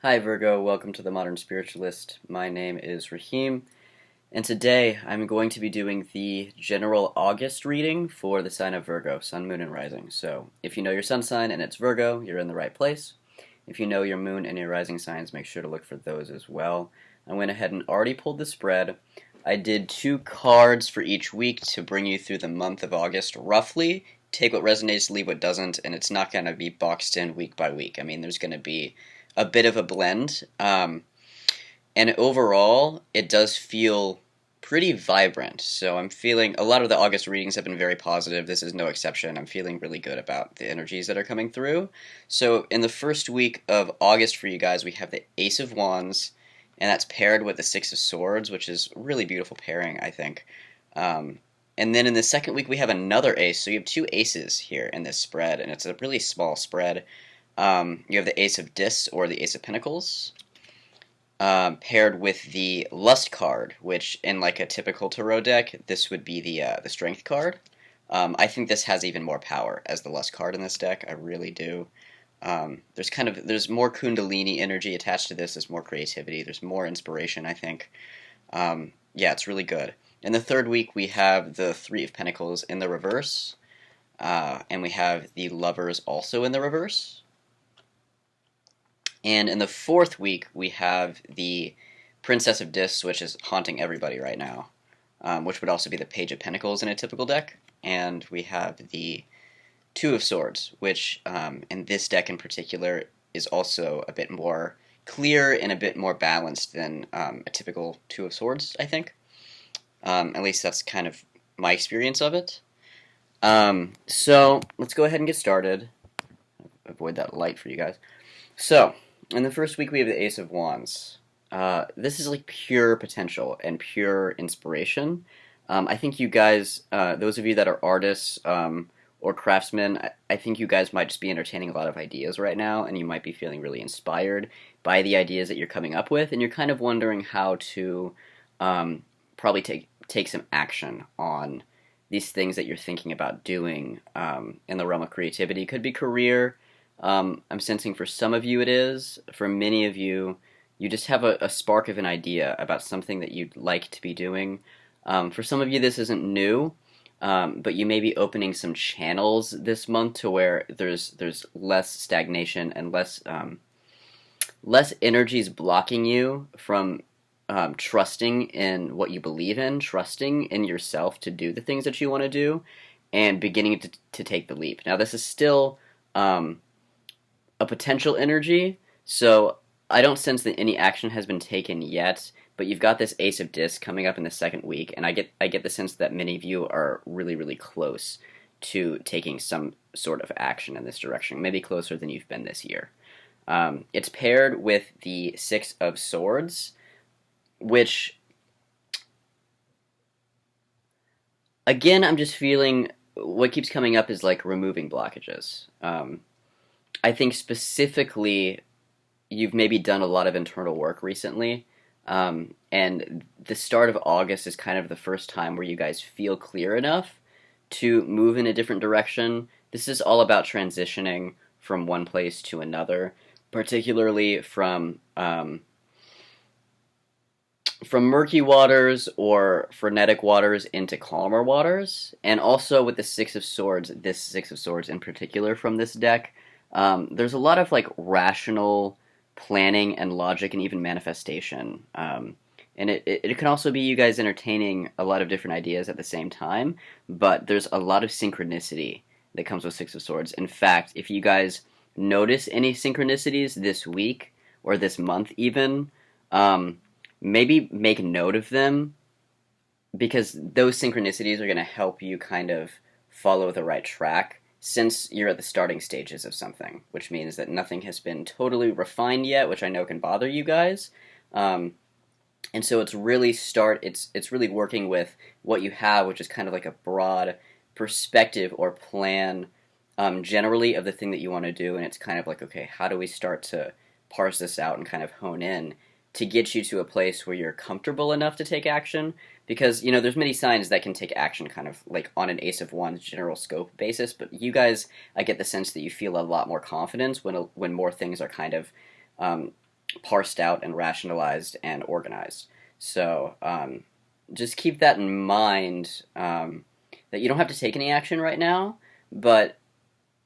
Hi Virgo, welcome to the Modern Spiritualist. My name is Rahim, and today I'm going to be doing the general August reading for the sign of Virgo, Sun, Moon, and Rising. So, if you know your sun sign and it's Virgo, you're in the right place. If you know your moon and your rising signs, make sure to look for those as well. I went ahead and already pulled the spread. I did 2 cards for each week to bring you through the month of August roughly. Take what resonates, leave what doesn't, and it's not going to be boxed in week by week. I mean, there's going to be a bit of a blend. And overall, it does feel pretty vibrant. So I'm feeling a lot of the August readings have been very positive. This is no exception. I'm feeling really good about the energies that are coming through. So in the first week of August for you guys, we have the Ace of Wands, and that's paired with the Six of Swords, which is a really beautiful pairing, I think. And then in the second week, we have another ace. So you have 2 aces here in this spread, and it's a really small spread. You have the Ace of Discs or the Ace of Pentacles, paired with the Lust card, which in like a typical tarot deck, this would be the Strength card. I think this has even more power as the Lust card in this deck. I really do. There's more Kundalini energy attached to this. There's more creativity. There's more inspiration, I think. Yeah, it's really good. In the third week, we have the Three of Pentacles in the reverse, and we have the Lovers also in the reverse. And in the fourth week, we have the Princess of Discs, which is haunting everybody right now, which would also be the Page of Pentacles in a typical deck. And we have the Two of Swords, which in this deck in particular is also a bit more clear and a bit more balanced than a typical Two of Swords, I think. At least that's kind of my experience of it. So let's go ahead and get started. Avoid that light for you guys. So, in the first week we have the Ace of Wands. This is like pure potential and pure inspiration. I think you guys, those of you that are artists or craftsmen, I think you guys might just be entertaining a lot of ideas right now, and you might be feeling really inspired by the ideas that you're coming up with, and you're kind of wondering how to probably take some action on these things that you're thinking about doing in the realm of creativity. Could be career. I'm sensing for some of you it is. For many of you, you just have a spark of an idea about something that you'd like to be doing. For some of you, this isn't new, but you may be opening some channels this month to where there's less stagnation and less energies blocking you from trusting in what you believe in, trusting in yourself to do the things that you want to do, and beginning to take the leap. Now, this is still a potential energy, so I don't sense that any action has been taken yet, but you've got this Ace of Discs coming up in the second week, and I get the sense that many of you are really, really close to taking some sort of action in this direction, maybe closer than you've been this year. It's paired with the Six of Swords, which, again, I'm just feeling what keeps coming up is like removing blockages. I think specifically you've maybe done a lot of internal work recently, and the start of August is kind of the first time where you guys feel clear enough to move in a different direction. This is all about transitioning from one place to another, particularly from murky waters or frenetic waters into calmer waters, and also with the Six of Swords, this Six of Swords in particular from this deck, there's a lot of like rational planning and logic and even manifestation. And it can also be you guys entertaining a lot of different ideas at the same time, but there's a lot of synchronicity that comes with Six of Swords. In fact, if you guys notice any synchronicities this week or this month even, maybe make note of them, because those synchronicities are going to help you kind of follow the right track since you're at the starting stages of something, which means that nothing has been totally refined yet, which I know can bother you guys. And so it's really working with what you have, which is kind of like a broad perspective or plan generally of the thing that you want to do, and it's kind of like, okay, how do we start to parse this out and kind of hone in to get you to a place where you're comfortable enough to take action, because, you know, there's many signs that can take action kind of like on an Ace of Wands general scope basis, but you guys, I get the sense that you feel a lot more confidence when more things are kind of parsed out and rationalized and organized. So just keep that in mind, that you don't have to take any action right now, but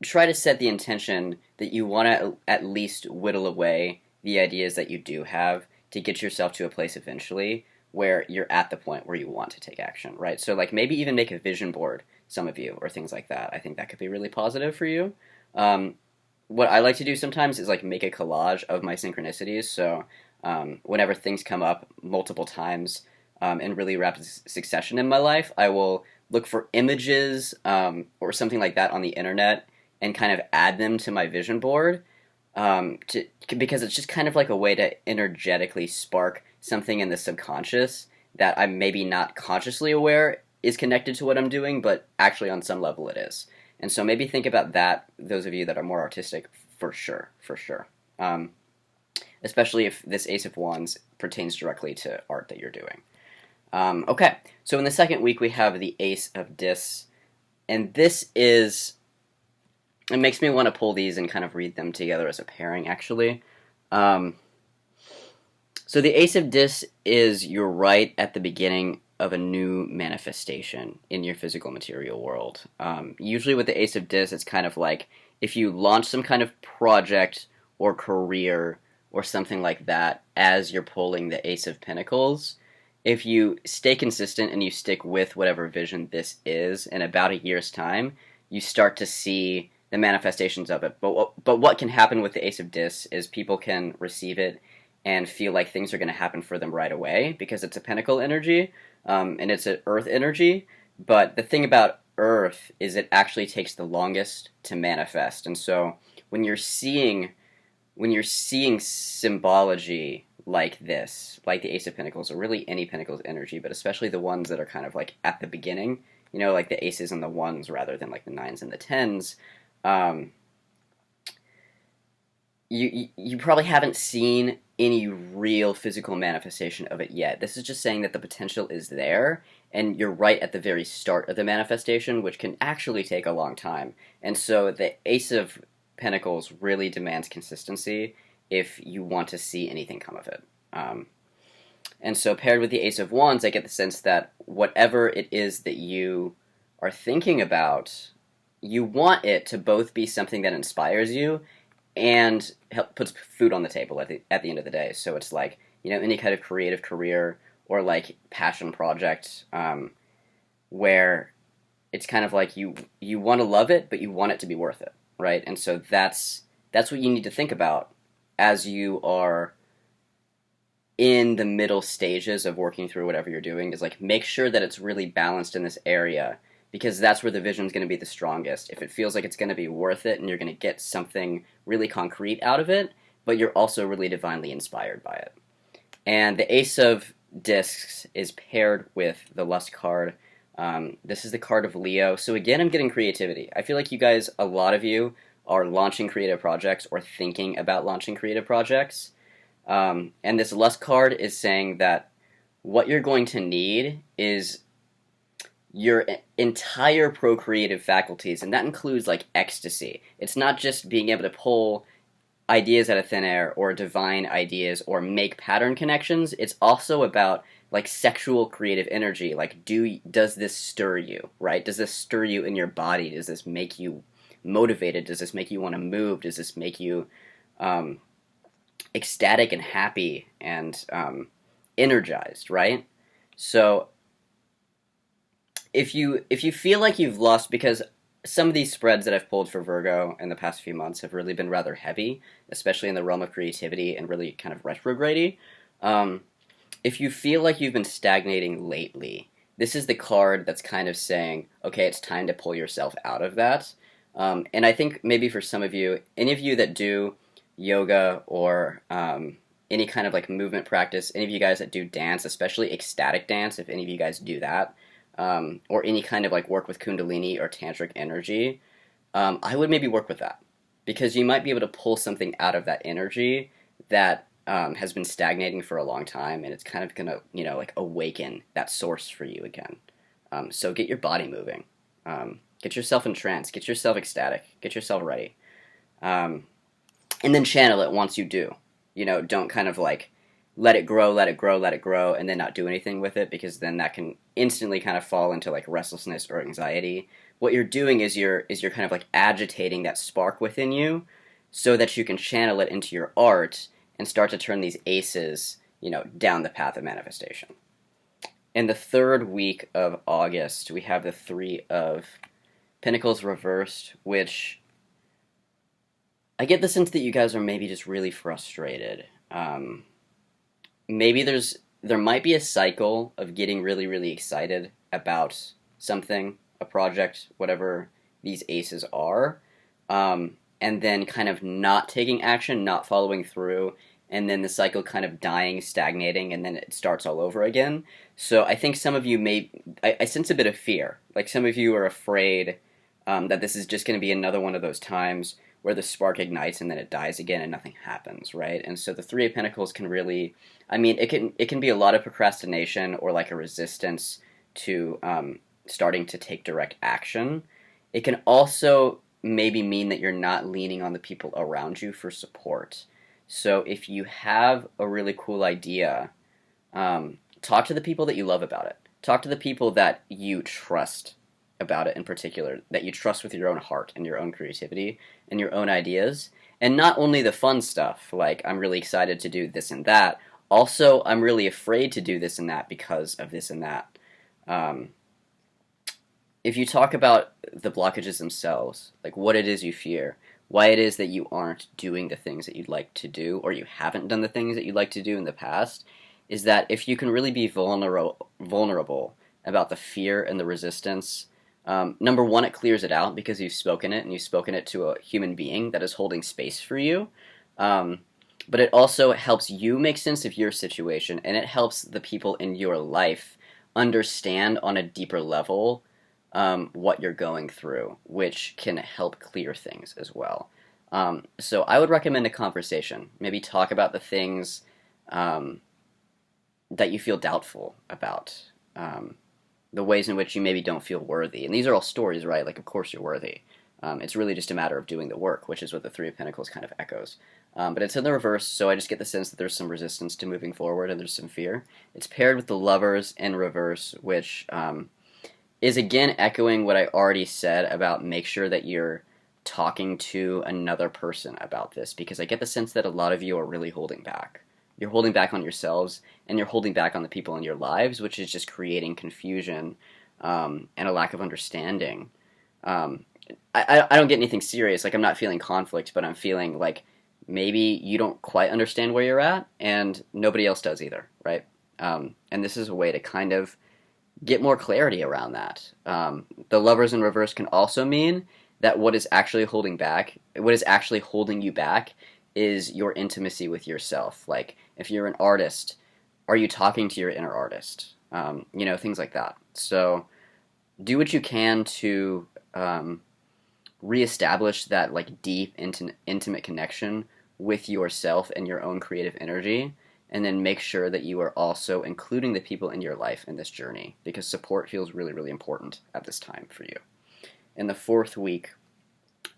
try to set the intention that you want to at least whittle away the ideas that you do have to get yourself to a place eventually where you're at the point where you want to take action, right? So, like, maybe even make a vision board, some of you, or things like that. I think that could be really positive for you. Um, what I like to do sometimes is like make a collage of my synchronicities. So whenever things come up multiple times in really rapid succession in my life, I will look for images or something like that on the internet and kind of add them to my vision board because it's just kind of like a way to energetically spark something in the subconscious that I'm maybe not consciously aware is connected to what I'm doing, but actually on some level it is. And so maybe think about that, those of you that are more artistic, for sure, for sure. Especially if this Ace of Wands pertains directly to art that you're doing. Okay, so in the second week we have the Ace of Discs, and this is, it makes me want to pull these and kind of read them together as a pairing, actually. So the Ace of Discs is you're right at the beginning of a new manifestation in your physical material world. Usually with the Ace of Discs, it's kind of like if you launch some kind of project or career or something like that as you're pulling the Ace of Pentacles, if you stay consistent and you stick with whatever vision this is, in about a year's time, you start to see the manifestations of it. But what can happen with the Ace of Discs is people can receive it and feel like things are going to happen for them right away because it's a pentacle energy and it's an earth energy. But the thing about earth is it actually takes the longest to manifest. And so when you're seeing symbology like this, like the Ace of Pentacles, or really any Pentacles energy, but especially the ones that are kind of like at the beginning, you know, like the aces and the ones rather than like the nines and the tens, you probably haven't seen any real physical manifestation of it yet. This is just saying that the potential is there, and you're right at the very start of the manifestation, which can actually take a long time. And so the Ace of Pentacles really demands consistency if you want to see anything come of it. And so paired with the Ace of Wands, I get the sense that whatever it is that you are thinking about, you want it to both be something that inspires you and puts food on the table at the end of the day. So it's like, you know, any kind of creative career or like passion project where it's kind of like you want to love it, but you want it to be worth it, right? And so that's what you need to think about as you are in the middle stages of working through whatever you're doing, is like make sure that it's really balanced in this area, because that's where the vision is going to be the strongest. If it feels like it's going to be worth it and you're going to get something really concrete out of it, but you're also really divinely inspired by it. And the Ace of Discs is paired with the Lust card. This is the card of Leo. So again, I'm getting creativity. I feel like you guys, a lot of you, are launching creative projects or thinking about launching creative projects. And this Lust card is saying that what you're going to need is your entire procreative faculties, and that includes like ecstasy. It's not just being able to pull ideas out of thin air or divine ideas or make pattern connections. It's also about like sexual creative energy. Like, does this stir you, right? Does this stir you in your body? Does this make you motivated? Does this make you want to move? Does this make you ecstatic and happy and energized, right? So if you feel like you've lost, because some of these spreads that I've pulled for Virgo in the past few months have really been rather heavy, especially in the realm of creativity and really kind of retrograde-y. If you feel like you've been stagnating lately, this is the card that's kind of saying, okay, it's time to pull yourself out of that. And I think maybe for some of you, any of you that do yoga or any kind of like movement practice, any of you guys that do dance, especially ecstatic dance, if any of you guys do that, or any kind of like work with Kundalini or Tantric energy, I would maybe work with that, because you might be able to pull something out of that energy that has been stagnating for a long time, and it's kind of gonna, you know, like awaken that source for you again. So get your body moving, get yourself in trance, get yourself ecstatic, get yourself ready, and then channel it once you do. don't kind of like let it grow, let it grow, let it grow, and then not do anything with it, because then that can instantly kind of fall into like restlessness or anxiety. What you're doing is you're kind of like agitating that spark within you so that you can channel it into your art and start to turn these aces, down the path of manifestation. In the third week of August, we have the Three of Pentacles reversed, which I get the sense that you guys are maybe just really frustrated. Maybe there might be a cycle of getting really, really excited about something, a project, whatever these aces are, and then kind of not taking action, not following through, and then the cycle kind of dying, stagnating, and then it starts all over again. So I think some of you I sense a bit of fear. Like some of you are afraid that this is just going to be another one of those times where the spark ignites and then it dies again and nothing happens, right? And so the Three of Pentacles can really, it can be a lot of procrastination or like a resistance to starting to take direct action. It can also maybe mean that you're not leaning on the people around you for support. So if you have a really cool idea, talk to the people that you love about it. Talk to the people that you trust about it in particular, that you trust with your own heart and your own creativity and your own ideas. And not only the fun stuff, like I'm really excited to do this and that, also I'm really afraid to do this and that because of this and that. If you talk about the blockages themselves, like what it is you fear, why it is that you aren't doing the things that you'd like to do, or you haven't done the things that you'd like to do in the past, is that if you can really be vulnerable about the fear and the resistance, number one, it clears it out because you've spoken it, and you've spoken it to a human being that is holding space for you. But it also helps you make sense of your situation, and it helps the people in your life understand on a deeper level what you're going through, which can help clear things as well. So I would recommend a conversation. Maybe talk about the things that you feel doubtful about, the ways in which you maybe don't feel worthy. And these are all stories, right? Like, of course you're worthy. It's really just a matter of doing the work, which is what the Three of Pentacles kind of echoes. But it's in the reverse, so I just get the sense that there's some resistance to moving forward and there's some fear. It's paired with the Lovers in reverse, which is again echoing what I already said about make sure that you're talking to another person about this, because I get the sense that a lot of you are really holding back. You're holding back on yourselves, and you're holding back on the people in your lives, which is just creating confusion and a lack of understanding. I don't get anything serious. Like, I'm not feeling conflict, but I'm feeling like maybe you don't quite understand where you're at, and nobody else does either, right? And this is a way to kind of get more clarity around that. The Lovers in reverse can also mean that what is actually holding you back is your intimacy with yourself. Like, if you're an artist, are you talking to your inner artist? Things like that. So do what you can to reestablish that like deep, intimate connection with yourself and your own creative energy, and then make sure that you are also including the people in your life in this journey, because support feels really, really important at this time for you. In the fourth week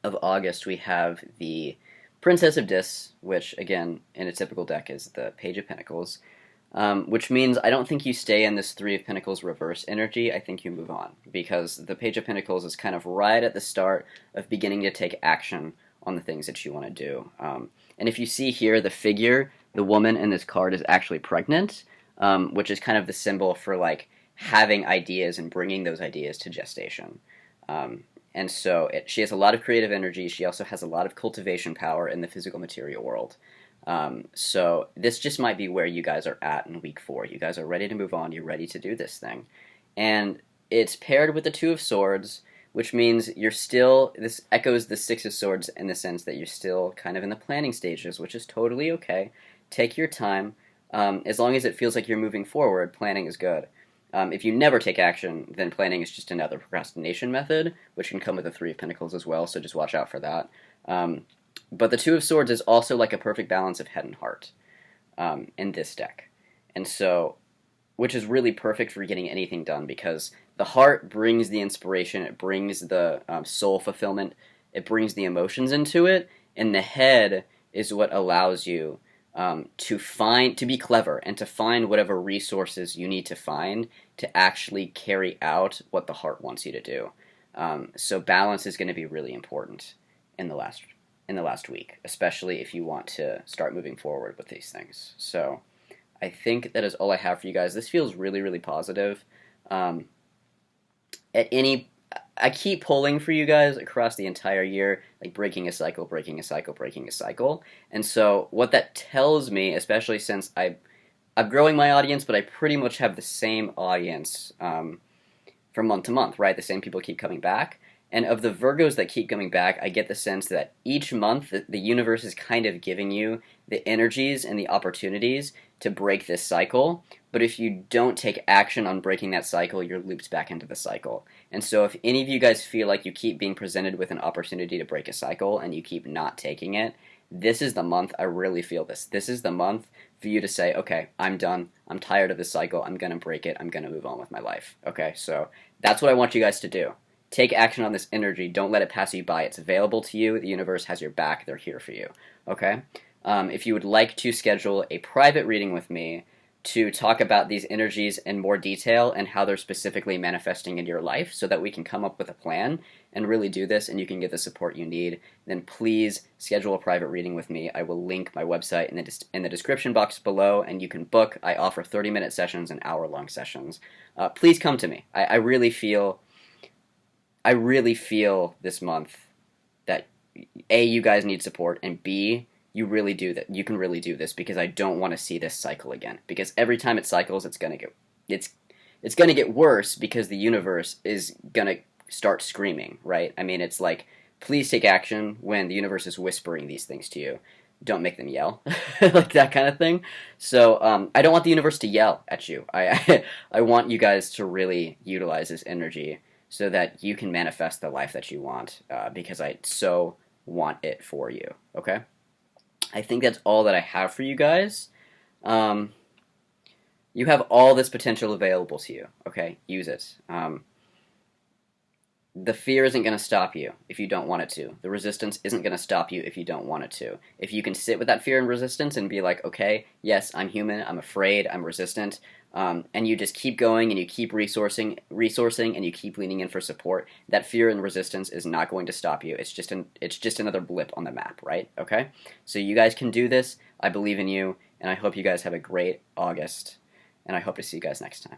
of August, we have the Princess of Discs, which, again, in a typical deck is the Page of Pentacles, which means I don't think you stay in this Three of Pentacles reverse energy. I think you move on, because the Page of Pentacles is kind of right at the start of beginning to take action on the things that you want to do. And if you see here, the figure, the woman in this card, is actually pregnant, which is kind of the symbol for like having ideas and bringing those ideas to gestation. And so she has a lot of creative energy. She also has a lot of cultivation power in the physical material world. So this just might be where you guys are at in week 4. You guys are ready to move on. You're ready to do this thing. And it's paired with the Two of Swords, which means this echoes the Six of Swords in the sense that you're still kind of in the planning stages, which is totally okay. Take your time. As long as it feels like you're moving forward, planning is good. If you never take action, then planning is just another procrastination method, which can come with the Three of Pentacles as well, so just watch out for that. But the Two of Swords is also like a perfect balance of head and heart in this deck. And so, which is really perfect for getting anything done, because the heart brings the inspiration, it brings the soul fulfillment, it brings the emotions into it, and the head is what allows you to be clever and to find whatever resources you need to find to actually carry out what the heart wants you to do. So balance is going to be really important in the last week, especially if you want to start moving forward with these things. So I think that is all I have for you guys. This feels really, really positive. Um, at any I keep pulling for you guys across the entire year, like breaking a cycle, breaking a cycle, breaking a cycle. And so what that tells me, especially since I'm growing my audience, but I pretty much have the same audience from month to month, right? The same people keep coming back. And of the Virgos that keep coming back, I get the sense that each month the universe is kind of giving you the energies and the opportunities to break this cycle. But if you don't take action on breaking that cycle, you're looped back into the cycle. And so if any of you guys feel like you keep being presented with an opportunity to break a cycle and you keep not taking it, this is the month I really feel this. This is the month for you to say, okay, I'm done. I'm tired of this cycle. I'm going to break it. I'm going to move on with my life. Okay, so that's what I want you guys to do. Take action on this energy. Don't let it pass you by. It's available to you. The universe has your back. They're here for you. Okay? If you would like to schedule a private reading with me to talk about these energies in more detail and how they're specifically manifesting in your life so that we can come up with a plan and really do this and you can get the support you need, then please schedule a private reading with me. I will link my website in the description box below and you can book. I offer 30-minute sessions and hour-long sessions. Please come to me. I really feel this month that A, you guys need support, and B, you really do that. You can really do this because I don't want to see this cycle again. Because every time it cycles, it's gonna get worse because the universe is gonna start screaming, right? I mean, it's like, please take action when the universe is whispering these things to you. Don't make them yell, like that kind of thing. So I don't want the universe to yell at you. I want you guys to really utilize this energy so that you can manifest the life that you want, because I so want it for you, okay? I think that's all that I have for you guys. You have all this potential available to you, okay? Use it. The fear isn't going to stop you if you don't want it to. The resistance isn't going to stop you if you don't want it to. If you can sit with that fear and resistance and be like, okay, yes, I'm human, I'm afraid, I'm resistant, and you just keep going and you keep resourcing, and you keep leaning in for support, that fear and resistance is not going to stop you. It's just another blip on the map, right? Okay? So you guys can do this. I believe in you, and I hope you guys have a great August, and I hope to see you guys next time.